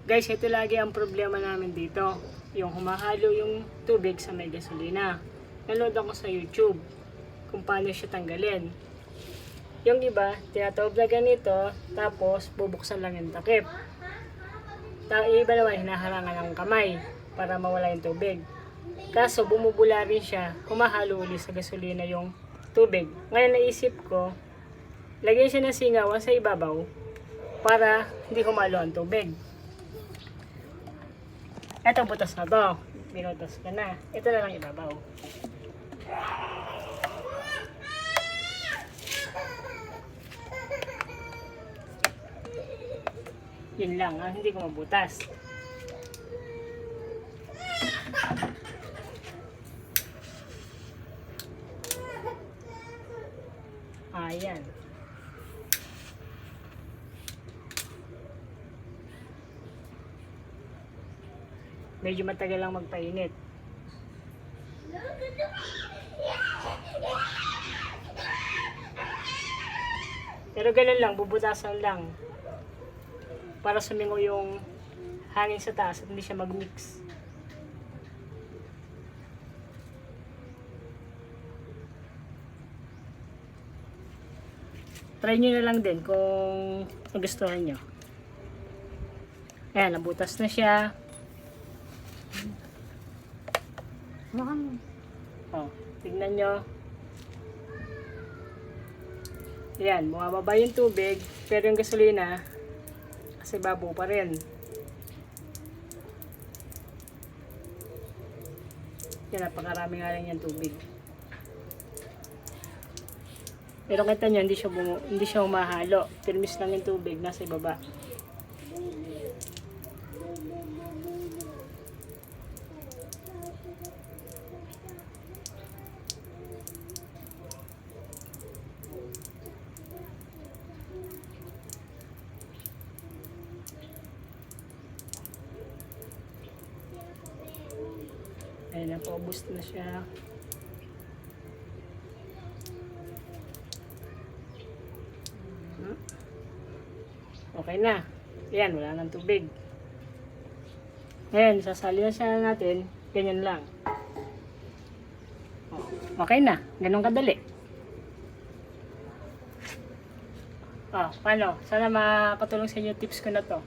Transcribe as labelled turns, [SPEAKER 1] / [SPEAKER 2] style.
[SPEAKER 1] Guys, ito lagi ang problema namin dito. Yung humahalo yung tubig sa may gasolina. Nanood ako sa YouTube kung paano siya tanggalin. Yung iba, tinatawag na ganito, tapos bubuksan lang yung takip. Iba naman, hinaharangan ng kamay para mawala yung tubig. Kaso bumubula rin siya, humahalo ulit sa gasolina yung tubig. Ngayon naisip ko, lagyan siya ng singawan sa ibabaw para hindi humalo ang tubig. Eto butas na to. Binutas ka na. Ito na lang ibabaw. Yun lang, hindi ko mabutas. Ayan. Medyo matagal lang magpainit. Pero ganun lang, bubutasan lang. Para sumingo yung hangin sa taas at hindi siya mag-mix. Try nyo na lang din kung nagustuhan nyo. Ayan, nabutas na siya. Oh, tignan nyo. Ayan, bumababa yung tubig, pero yung gasolina, kasi babaw pa rin. Yan, napakarami nga rin yung tubig. Pero kita nyo, hindi siya humahalo. Firmis lang yung tubig, nasa ibaba. Ayan, napaubos na siya. Okay na. Ayan, wala nang tubig. Ayan, sasalihan siya natin. Ganyan lang. Okay na. Ganun kadali. Paano? Sana makatulong sa inyo tips ko na to.